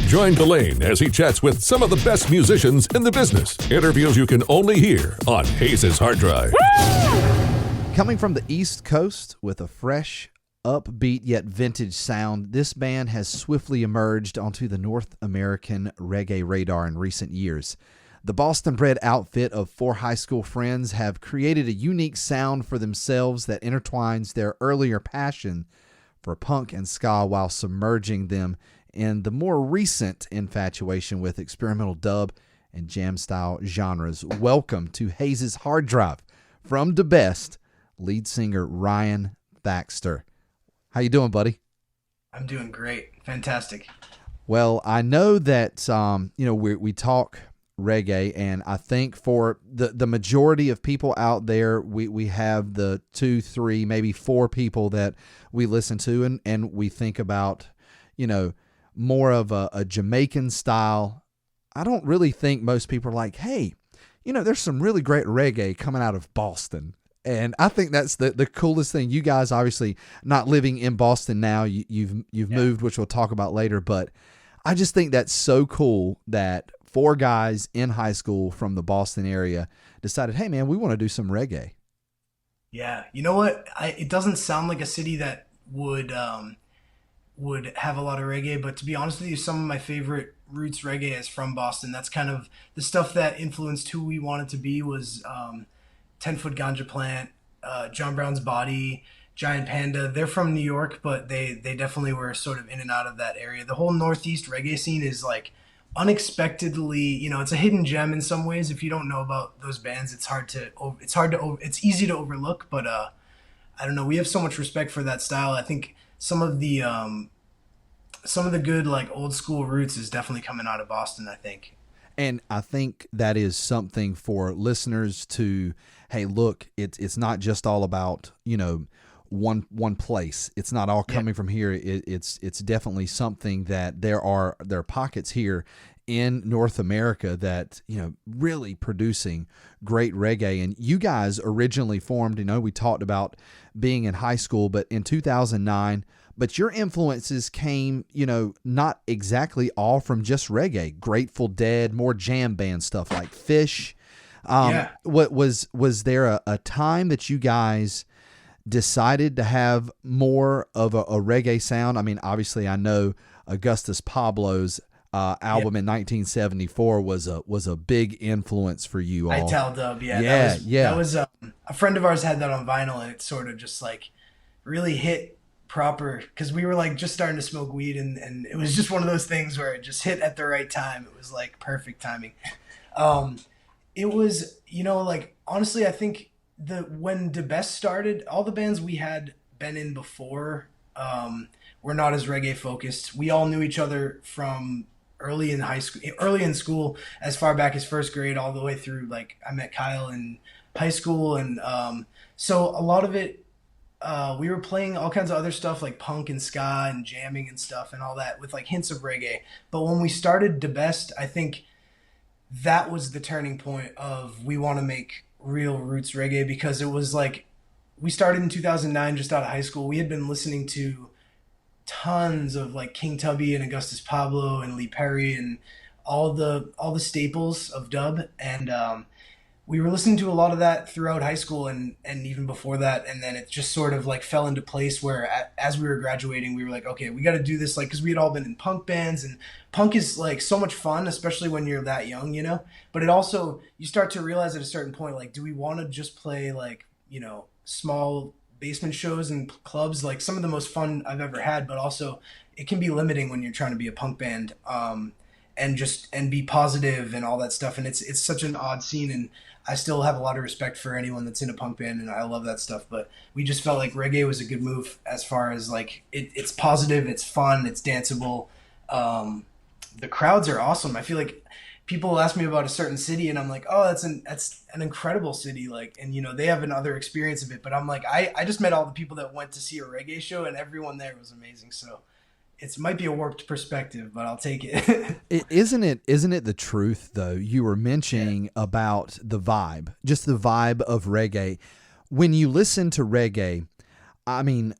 Join Delane as he chats with some of the best musicians in the business. Interviews you can only hear on Hayes' Hard Drive. Coming from the East Coast with a fresh, upbeat yet vintage sound, this band has swiftly emerged onto the North American reggae radar in recent years. The Boston-bred outfit of four high school friends have created a unique sound for themselves that intertwines their earlier passion for punk and ska while submerging them in the more recent infatuation with experimental dub and jam-style genres. Welcome to Hayes' Hard Drive from Dubbest, lead singer Ryan Thaxter. How you doing, buddy? I'm doing great. Fantastic. Well, I know that we talk reggae, and I think for the majority of people out there, we have the 2, 3, maybe 4 people that we listen to, and we think about, more of a Jamaican style. I don't really think most people are like, hey, there's some really great reggae coming out of Boston. And I think that's the coolest thing. You guys, obviously not living in Boston now, you've moved, which we'll talk about later, but I just think that's so cool that 4 guys in high school from the Boston area decided, hey, man, we want to do some reggae. Yeah. You know what? It doesn't sound like a city that would have a lot of reggae, but to be honest with you, some of my favorite roots reggae is from Boston. That's kind of the stuff that influenced who we wanted to be was 10-Foot Ganja Plant, John Brown's Body, Giant Panda. They're from New York, but they definitely were sort of in and out of that area. The whole Northeast reggae scene is like unexpectedly, it's a hidden gem in some ways. If you don't know about those bands, it's easy to overlook, but I don't know. We have so much respect for that style. I think some of the good like old school roots is definitely coming out of Boston, I think. And I think that is something for listeners to, hey, look, it's not just all about, one place. It's not all coming from here. It's definitely something that there are pockets here in North America that, really producing great reggae. And you guys originally formed, we talked about being in high school, but in 2009, but your influences came, not exactly all from just reggae. Grateful Dead, more jam band stuff like Fish. What was there a time that you guys decided to have more of a reggae sound? I mean, obviously, I know Augustus Pablo's album in 1974 was a big influence for you all. Ital Dub, That was a friend of ours had that on vinyl, and it sort of just like really hit proper because we were like just starting to smoke weed, and it was just one of those things where it just hit at the right time. It was like perfect timing. It was, like honestly, I think when Dubbest started, all the bands we had been in before were not as reggae focused. We all knew each other from early in school, as far back as first grade, all the way through. Like I met Kyle in high school, and so a lot of it. We were playing all kinds of other stuff like punk and ska and jamming and stuff and all that with like hints of reggae. But when we started Dubbest, I think that was the turning point of we want to make real roots reggae, because it was like we started in 2009 just out of high school. We had been listening to tons of like King Tubby and Augustus Pablo and Lee Perry and all the staples of dub, and we were listening to a lot of that throughout high school and even before that. And then it just sort of like fell into place where as we were graduating, we were like, okay, we got to do this. Like, cause we had all been in punk bands, and punk is like so much fun, especially when you're that young, but it also, you start to realize at a certain point, like, do we want to just play like, small basement shows and clubs, like some of the most fun I've ever had, but also it can be limiting when you're trying to be a punk band, and be positive and all that stuff. And it's such an odd scene, and I still have a lot of respect for anyone that's in a punk band, and I love that stuff. But we just felt like reggae was a good move as far as like it's positive, it's fun, it's danceable. The crowds are awesome. I feel like people ask me about a certain city, and I'm like, oh, that's an incredible city. Like, and they have another experience of it. But I'm like, I just met all the people that went to see a reggae show, and everyone there was amazing. So it might be a warped perspective, but I'll take it. Isn't it the truth though? You were mentioning about the vibe, just the vibe of reggae. When you listen to reggae, I mean,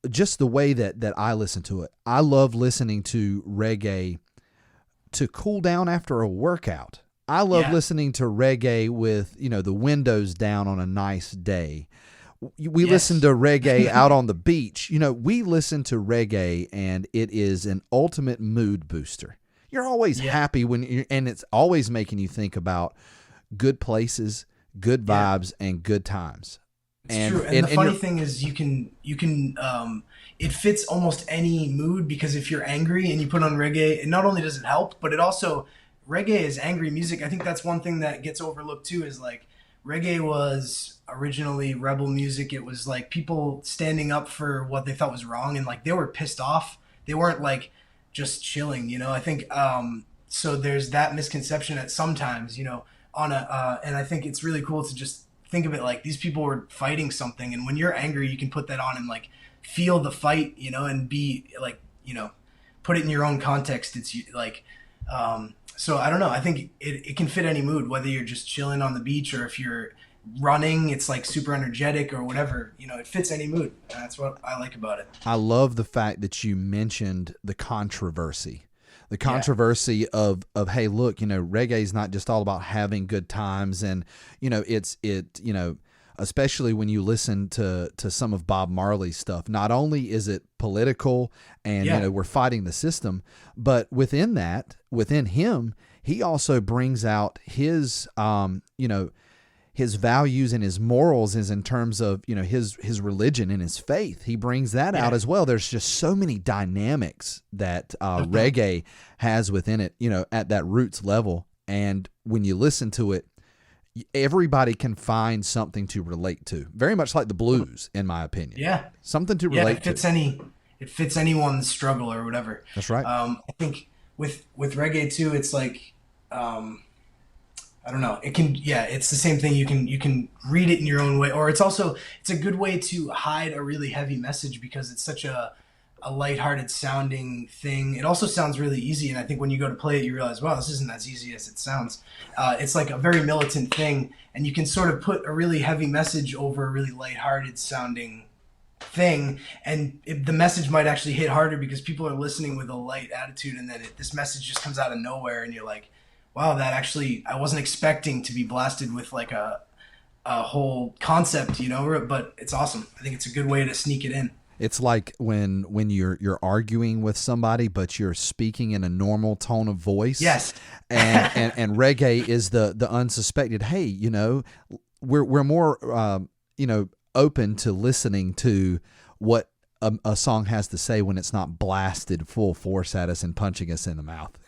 just the way that I listen to it, I love listening to reggae to cool down after a workout. I love listening to reggae with, the windows down on a nice day. We listen to reggae out on the beach. We listen to reggae, and it is an ultimate mood booster. You're always happy and it's always making you think about good places, good vibes, and good times. It's true. And the funny thing is you can it fits almost any mood, because if you're angry and you put on reggae, it not only does it help, but it also, reggae is angry music. I think that's one thing that gets overlooked too, is like reggae was originally rebel music. It was like people standing up for what they thought was wrong, and like they were pissed off. They weren't like just chilling, I think so there's that misconception that sometimes, on and I think it's really cool to just think of it like these people were fighting something, and when you're angry you can put that on and like feel the fight, and be like, put it in your own context. It's like so I don't know, I think it can fit any mood, whether you're just chilling on the beach or if you're running, it's like super energetic or whatever, it fits any mood. And that's what I like about it. I love the fact that you mentioned the controversy of hey, look, reggae is not just all about having good times, and especially when you listen to some of Bob Marley's stuff, not only is it political and we're fighting the system, but within him, he also brings out his his values and his morals is in terms of, his religion and his faith. He brings that out as well. There's just so many dynamics that reggae has within it, at that roots level. And when you listen to it, everybody can find something to relate to. Very much like the blues, in my opinion. Yeah. Something to relate to. It fits anyone's struggle or whatever. That's right. I think with reggae too, it's like, I don't know. It can, it's the same thing. You can read it in your own way, or it's a good way to hide a really heavy message, because it's such a lighthearted sounding thing. It also sounds really easy, and I think when you go to play it, you realize, wow, this isn't as easy as it sounds. It's like a very militant thing, and you can sort of put a really heavy message over a really lighthearted sounding thing, and the message might actually hit harder because people are listening with a light attitude, and then this message just comes out of nowhere, and you're like, wow, that actually, I wasn't expecting to be blasted with like a whole concept, but it's awesome. I think it's a good way to sneak it in. It's like when you're arguing with somebody, but you're speaking in a normal tone of voice. Yes. and reggae is the unsuspected, hey, we're more, open to listening to what a song has to say when it's not blasted full force at us and punching us in the mouth.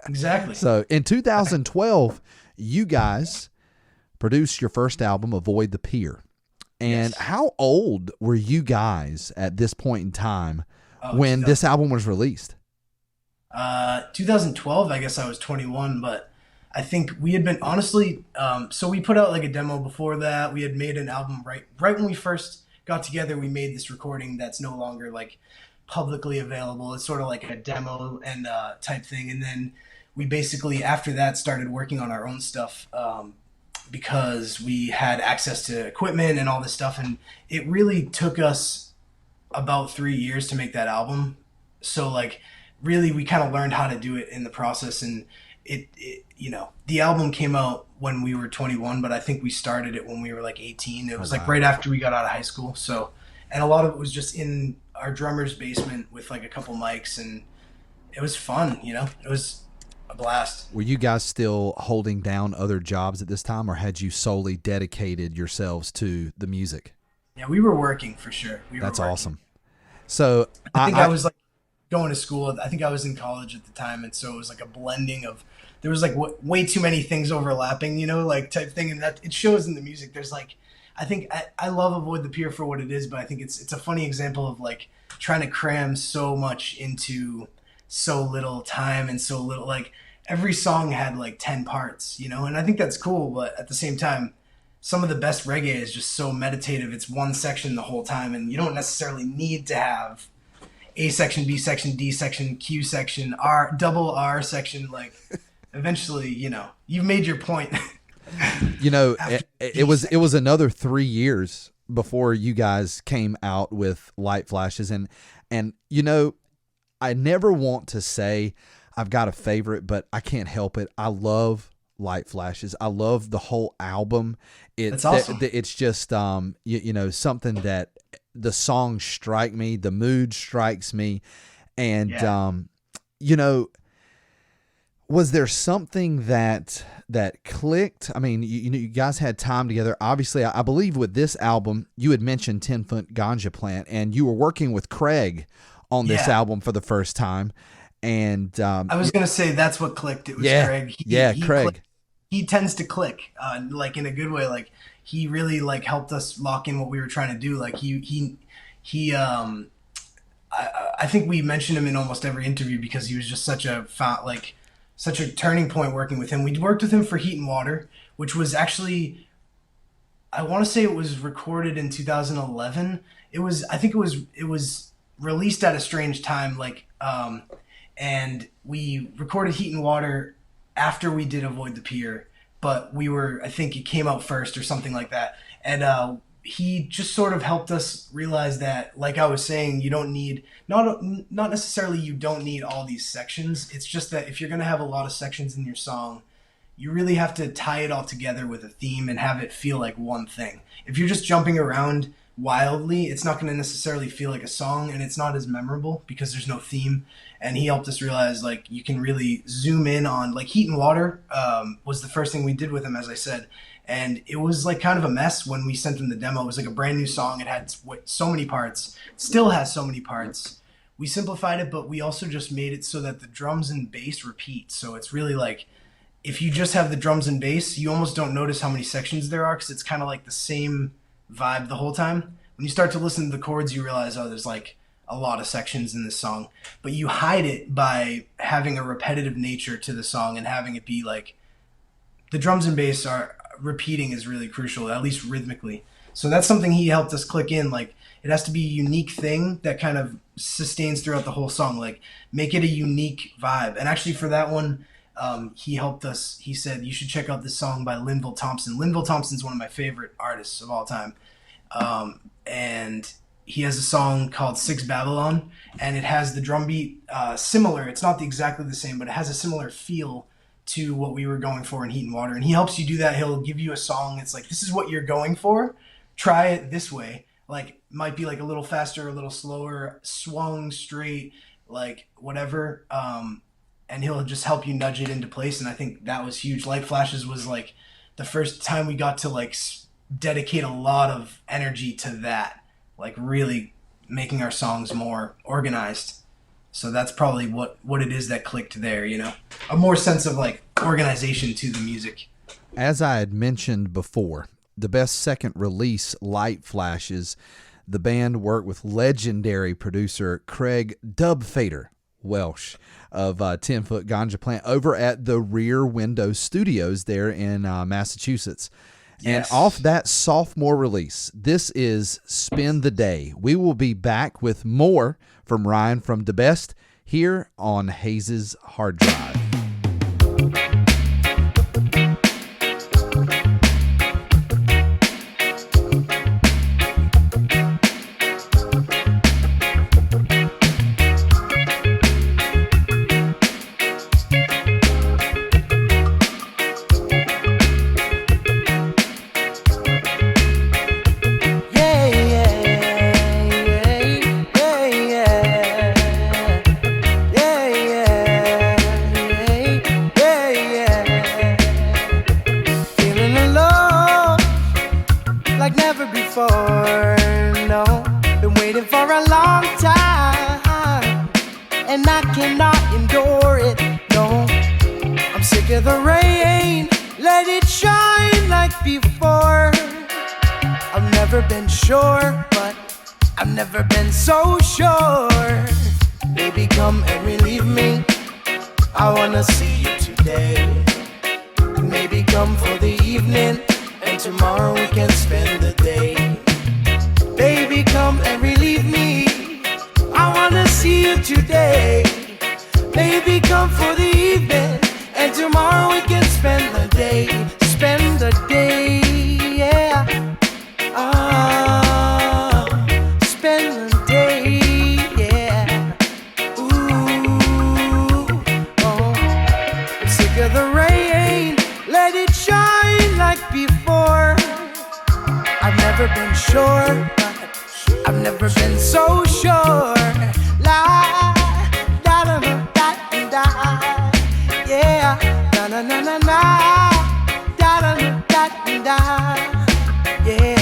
Exactly. So in 2012, you guys produced your first album, Avoid the Pier. And how old were you guys at this point in time when this album was released? 2012, I guess I was 21, but I think we had been, honestly, so we put out like a demo before that. We had made an album right when we first got together. We made this recording that's no longer like publicly available. It's sort of like a demo and type thing. And then we basically, after that, started working on our own stuff because we had access to equipment and all this stuff. And it really took us about 3 years to make that album. So like really we kind of learned how to do it in the process. And it the album came out when we were 21, but I think we started it when we were like 18. It was like right after we got out of high school. So, and a lot of it was just in our drummer's basement with like a couple mics, and it was fun, it was a blast. Were you guys still holding down other jobs at this time, or had you solely dedicated yourselves to the music? Yeah, we were working for sure. That's awesome. So I think I was like going to school. I think I was in college at the time, and so it was like a blending of, there was like way too many things overlapping, like type thing, and that it shows in the music. There's like, I think I love Avoid the Pier for what it is, but I think it's a funny example of like trying to cram so much into so little time and so little, like every song had like 10 parts, and I think that's cool, but at the same time, some of the best reggae is just so meditative. It's one section the whole time, and you don't necessarily need to have A section, B section, D section, Q section, double R section. Like eventually, you've made your point. It was another 3 years before you guys came out with Light Flashes, and I never want to say I've got a favorite, but I can't help it. I love Light Flashes. I love the whole album. That's awesome. It's just you know, something that the songs strike me, the mood strikes me, and you know, was there something that clicked? I mean, you know, you guys had time together. Obviously, I believe with this album, you had mentioned 10 Foot Ganja Plant, and you were working with Craig on this album for the first time. And I was gonna say that's what clicked. It was Craig. Craig. He tends to click, like in a good way. Like he really like helped us lock in what we were trying to do. Like he I think we mentioned him in almost every interview because he was just such a turning point working with him. We worked with him for Heat and Water, which was actually, I want to say it was recorded in 2011. I think it was released at a strange time, and we recorded Heat and Water after we did Avoid the Pier, but I think it came out first or something like that. And he just sort of helped us realize that, like I was saying, you don't need, not necessarily you don't need all these sections. It's just that if you're going to have a lot of sections in your song, you really have to tie it all together with a theme and have it feel like one thing. If you're just jumping around wildly, it's not going to necessarily feel like a song, and it's not as memorable because there's no theme. And he helped us realize, like, you can really zoom in on, like, Heat and Water was the first thing we did with him, as I said. And it was like kind of a mess when we sent him the demo. It was like a brand new song. It had so many parts, still has so many parts. We simplified it, but we also just made it so that the drums and bass repeat. So it's really like, if you just have the drums and bass, you almost don't notice how many sections there are because it's kind of like the same vibe the whole time. When you start to listen to the chords, you realize, oh, there's like a lot of sections in this song. But you hide it by having a repetitive nature to the song and having it be like, the drums and bass are repeating is really crucial, at least rhythmically. So that's something he helped us click in. Like, it has to be a unique thing that kind of sustains throughout the whole song. Like, make it a unique vibe. And actually for that one, he helped us. He said, you should check out this song by Linville Thompson. Linville Thompson's one of my favorite artists of all time. And he has a song called Six Babylon, and it has the drum beat similar. It's not exactly the same, but it has a similar feel to what we were going for in Heat and Water. And he helps you do that. He'll give you a song. It's like, this is what you're going for. Try it this way. Like, might be like a little faster, a little slower, swung straight, like whatever. And he'll just help you nudge it into place. And I think that was huge. Light Flashes was like the first time we got to like dedicate a lot of energy to that, like really making our songs more organized. So that's probably what it is that clicked there, you know, a more sense of like organization to the music. As I had mentioned before, the best second release, Light Flashes, the band worked with legendary producer Craig Dub Fader Welsh of 10 Foot Ganja Plant over at the Rear Window Studios there in Massachusetts. Yes. And off that sophomore release, this is Spend the Day. We will be back with more from Ryan from Dubbest here on Hayes' Hard Drive. never been sure, but I've never been so sure. La da da da da da, yeah. Na na na na na, da da da da da, yeah.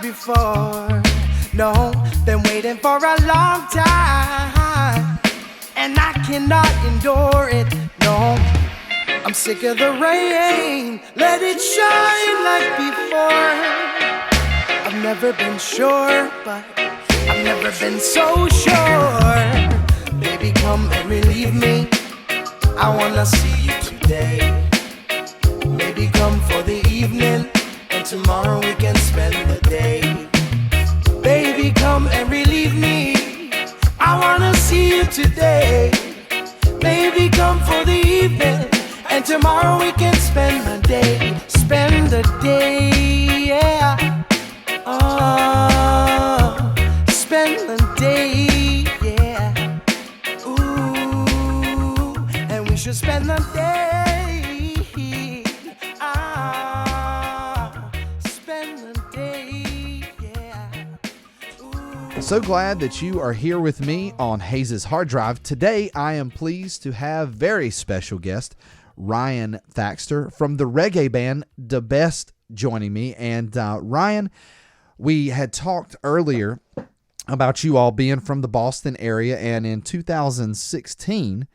Before, no, been waiting for a long time, and I cannot endure it, no. I'm sick of the rain, let it shine like before. I've never been sure, but I've never been so sure. Baby, come and relieve me, I wanna see you today. Baby, come for the evening, and tomorrow we can spend the day. Baby, come and relieve me, I wanna see you today. Baby, come for the evening, and tomorrow we can spend the day. Spend the day, yeah. Oh, spend the day, yeah. Ooh, and we should spend the day. So glad that you are here with me on Hayes' Hard Drive. Today, I am pleased to have very special guest, Ryan Thaxter from the reggae band Dubbest, joining me. And Ryan, we had talked earlier about you all being from the Boston area, and in 2016,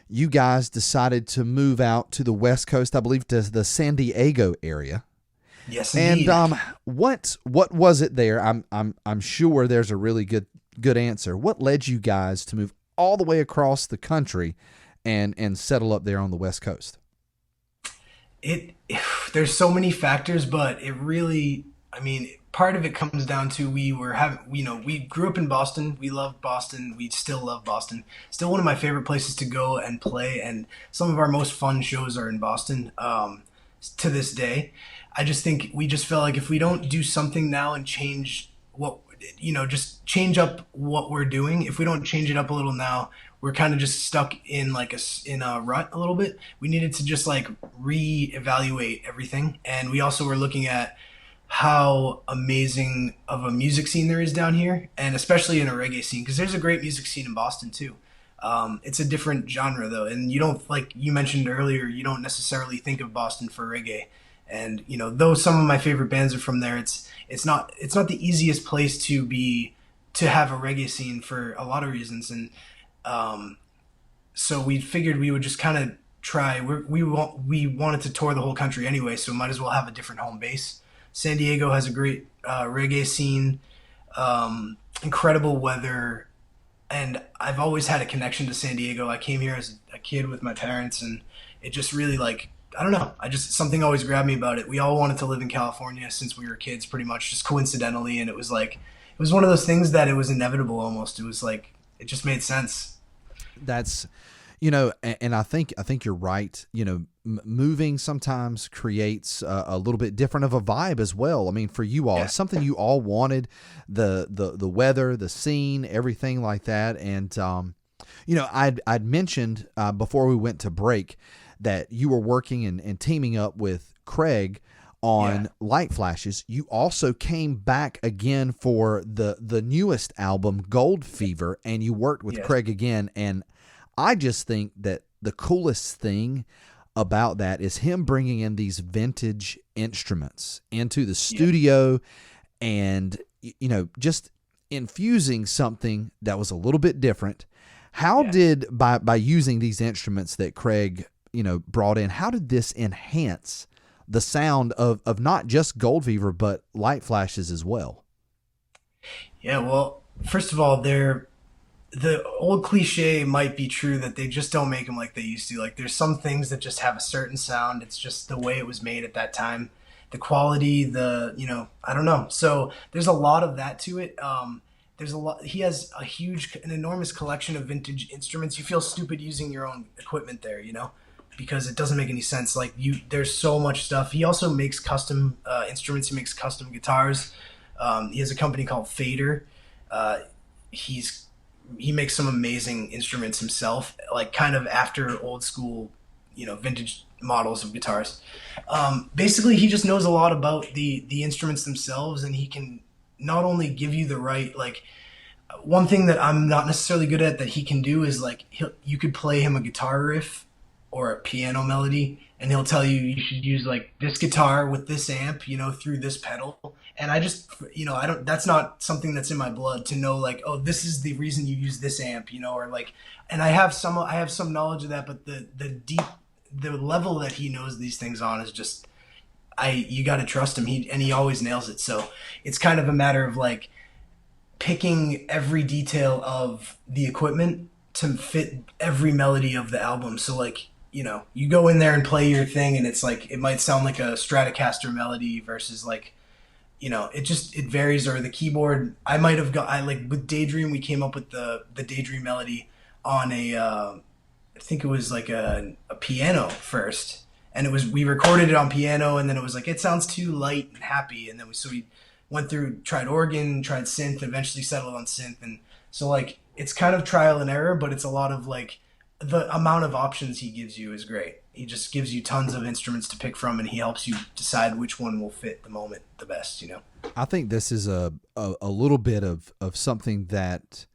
you guys decided to move out to the West Coast, I believe to the San Diego area. Yes, indeed. And what was it there? I'm sure there's a really good answer. What led you guys to move all the way across the country and settle up there on the West Coast? There's so many factors, but it really, I mean, part of it comes down to we grew up in Boston. We love Boston. We still love Boston. Still one of my favorite places to go and play, and some of our most fun shows are in Boston to this day. I just think we just felt like if we don't do something now and change just change up what we're doing, if we don't change it up a little now, we're kind of just stuck in in a rut a little bit. We needed to just like reevaluate everything. And we also were looking at how amazing of a music scene there is down here, and especially in a reggae scene, because there's a great music scene in Boston too. It's a different genre though. And you don't, like you mentioned earlier, you don't necessarily think of Boston for reggae. And though some of my favorite bands are from there, it's not the easiest place to have a reggae scene for a lot of reasons. And so we figured we would just kind of try. We wanted to tour the whole country anyway, so might as well have a different home base. San Diego has a great reggae scene, incredible weather, and I've always had a connection to San Diego. I came here as a kid with my parents, and it just really I don't know. Something always grabbed me about it. We all wanted to live in California since we were kids, pretty much just coincidentally. And it was one of those things that it was inevitable almost. It was like, it just made sense. That's, and I think you're right. Moving sometimes creates a little bit different of a vibe as well. I mean, for you all, it's something you all wanted, the weather, the scene, everything like that. And, I'd mentioned before we went to break that you were working and teaming up with Craig on Light Flashes. You also came back again for the newest album, Gold Fever, and you worked with Craig again. And I just think that the coolest thing about that is him bringing in these vintage instruments into the studio and, just infusing something that was a little bit different. How did, by using these instruments that Craig brought in, how did this enhance the sound of not just Gold Fever, but Light Flashes as well? Yeah, well, first of all, they're the old cliche might be true that they just don't make them like they used to. Like there's some things that just have a certain sound. It's just the way it was made at that time, the quality, I don't know. So there's a lot of that to it. There's a lot. He has an enormous collection of vintage instruments. You feel stupid using your own equipment there, because it doesn't make any sense. Like there's so much stuff. He also makes custom instruments. He makes custom guitars. He has a company called Fader. He makes some amazing instruments himself, like kind of after old school, vintage models of guitars. Basically, he just knows a lot about the instruments themselves, and he can not only give you the right, like, one thing that I'm not necessarily good at that he can do is like you could play him a guitar riff or a piano melody, and he'll tell you should use like this guitar with this amp, through this pedal. And I just, I don't, that's not something that's in my blood to know like, oh, this is the reason you use this amp, or like, and I have some knowledge of that, but the level that he knows these things on is just, you got to trust him. He always nails it. So it's kind of a matter of like picking every detail of the equipment to fit every melody of the album. So like, you go in there and play your thing, and it's like, it might sound like a Stratocaster melody versus like, it varies. Or the keyboard, I like with Daydream, we came up with the Daydream melody on I think it was like a piano first. And we recorded it on piano, and then it was like, it sounds too light and happy. And then we went through, tried organ, tried synth, eventually settled on synth. And so like, it's kind of trial and error, but it's a lot of like, the amount of options he gives you is great. He just gives you tons of instruments to pick from, and he helps you decide which one will fit the moment the best, I think this is a little bit of something that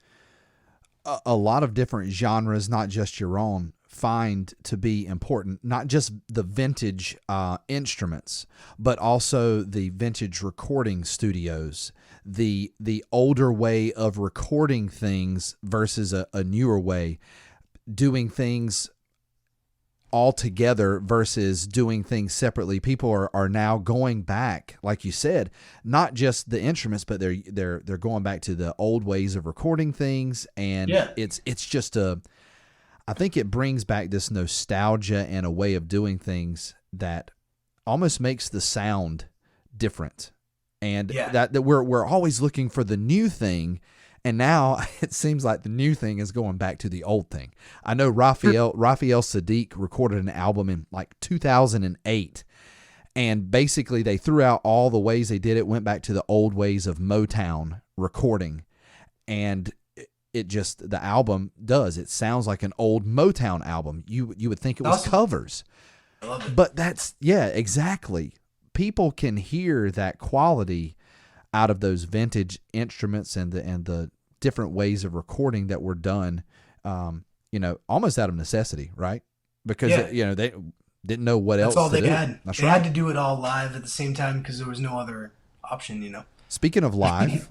a lot of different genres, not just your own, find to be important. Not just the vintage instruments, but also the vintage recording studios, the older way of recording things versus a newer way, doing things all together versus doing things separately. People are now going back, like you said, not just the instruments, but they're going back to the old ways of recording things. And it's just I think it brings back this nostalgia and a way of doing things that almost makes the sound different. And that we're always looking for the new thing. And now it seems like the new thing is going back to the old thing. I know Raphael Sadiq recorded an album in like 2008, and basically they threw out all the ways they did it, went back to the old ways of Motown recording, and the album it sounds like an old Motown album. You would think it was awesome. Covers. I love it. But exactly. People can hear that quality out of those vintage instruments and the different ways of recording that were done, almost out of necessity, right? Because they didn't know what else. That's all they had. That's they right. had to do it all live at the same time because there was no other option. Speaking of live,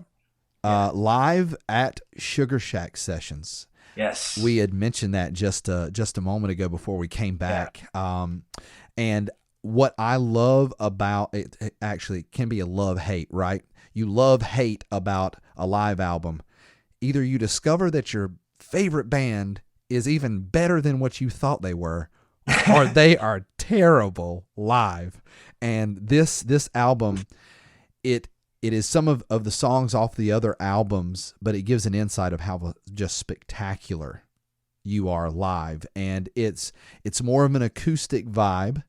live at Sugar Shack sessions. Yes, we had mentioned that just a moment ago before we came back. And what I love about it actually can be a love-hate, right? You love-hate about a live album. Either you discover that your favorite band is even better than what you thought they were, or they are terrible live. And this album, it is some of the songs off the other albums, but it gives an insight of how just spectacular you are live. And it's more of an acoustic vibe.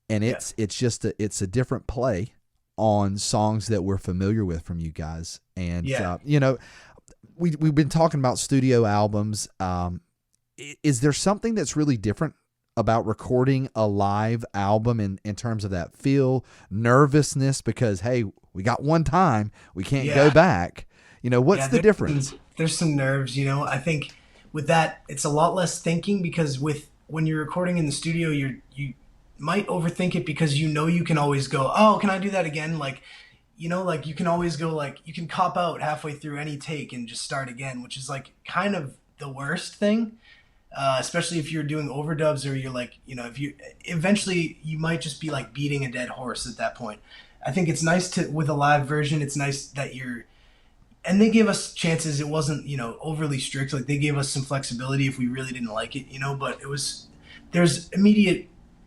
And it's a different play on songs that we're familiar with from you guys. And, we've been talking about studio albums. Is there something that's really different about recording a live album in terms of that feel, nervousness? Because, hey, we got one time, we can't go back. What's the difference? There's some nerves, I think with that, it's a lot less thinking, because when you're recording in the studio, you might overthink it, because you can always go, oh, can I do that again? Like, you can always go, like, you can cop out halfway through any take and just start again, which is like kind of the worst thing, especially if you're doing overdubs, or you're like, if you eventually, you might just be like beating a dead horse at that point. I think it's nice with a live version. It's nice that and they gave us chances. It wasn't, overly strict. Like, they gave us some flexibility if we really didn't like it, but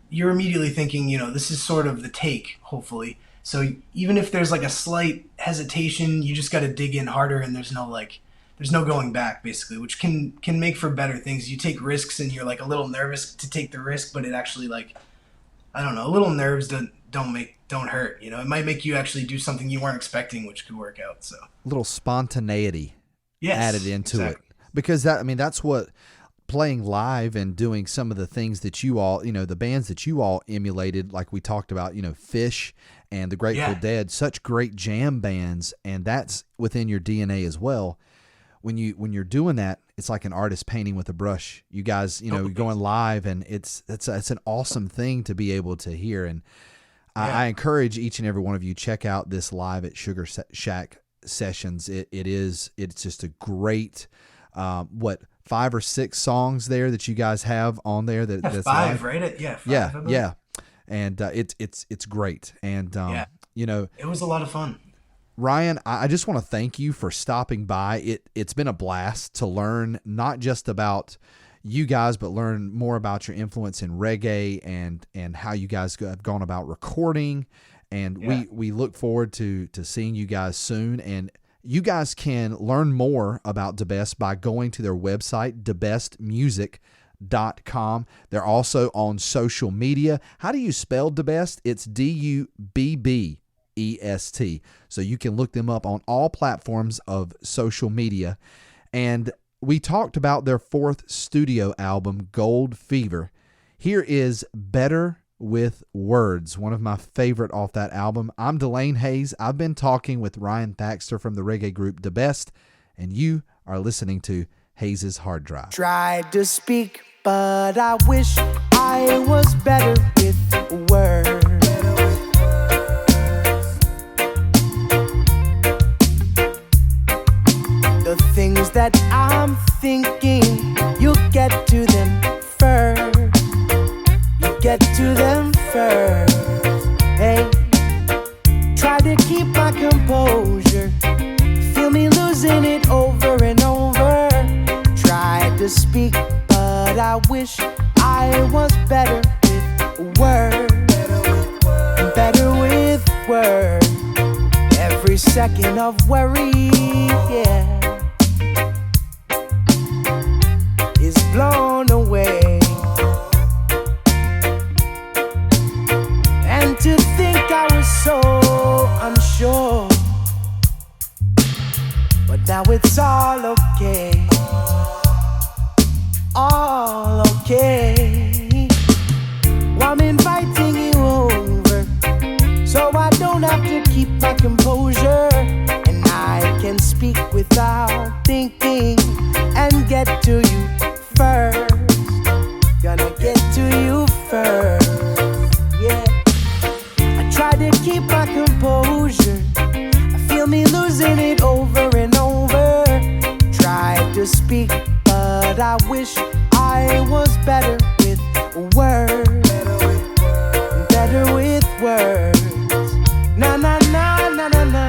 you're immediately thinking, this is sort of the take, hopefully. So even if there's like a slight hesitation, you just got to dig in harder, and there's no going back, basically, which can make for better things. You take risks and you're like a little nervous to take the risk, but it actually, like, I don't know, a little nerves don't hurt, It might make you actually do something you weren't expecting, which could work out. So a little spontaneity added into exactly. it, because that's what playing live and doing some of the things that you all, the bands that you all emulated, like we talked about, Fish and the Grateful Dead, such great jam bands, and that's within your DNA as well. When you're doing that, it's like an artist painting with a brush. You guys, going live, and it's an awesome thing to be able to hear. And I encourage each and every one of you, check out this live at Sugar Shack sessions. It's just a great 5 or 6 songs there that you guys have on there. That's 5, live. Right? Yeah. And it's great. And it was a lot of fun. Ryan, I just want to thank you for stopping by. It's been a blast to learn not just about you guys, but learn more about your influence in reggae and how you guys have gone about recording. And we look forward to seeing you guys soon. And you guys can learn more about Dubbest by going to their website, dubbestmusic.com. They're also on social media. How do you spell Dubbest? It's Dubbest. So you can look them up on all platforms of social media. And we talked about their 4th studio album, Gold Fever. Here is Better with Words, one of my favorite off that album. I'm Delane Hayes. I've been talking with Ryan Thaxter from the reggae group Dubbest, and you are listening to Hayes' Hard Drive. Tried to speak, but I wish I was better with words. The things that I'm thinking, you get to them first. You get to them first. Hey, try to keep my composure. Feel me losing it over and over. Tried to speak, but I wish I was better with words. Better with words. Every second of worry, is blown away. And to think I was so unsure, but now it's all okay. All okay. Well, I'm inviting you over, so I don't have to keep my composure, and I can speak without thinking and get to you first. Gonna get to you first. Yeah. I try to keep my composure. I feel me losing it over and over. Tried to speak, but I wish I was better with words. Better with words. Na na na na na na.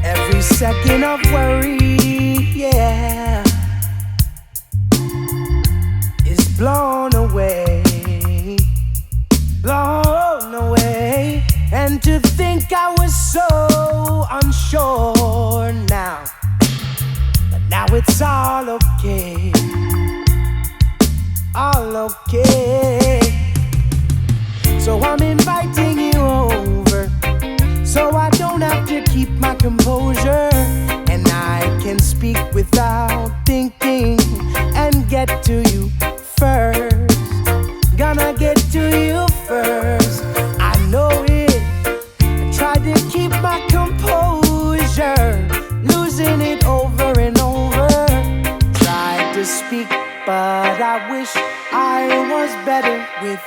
Every second of worry, is blown away, blown away. And to think I was so unsure now, but now it's all okay, all okay. So I'm inviting you over, so I don't have to keep my composure, and I can speak without thinking and get to you first. Gonna get to you first. I know it. I tried to keep my composure, losing it over and over. Tried to speak, but I wish I was better with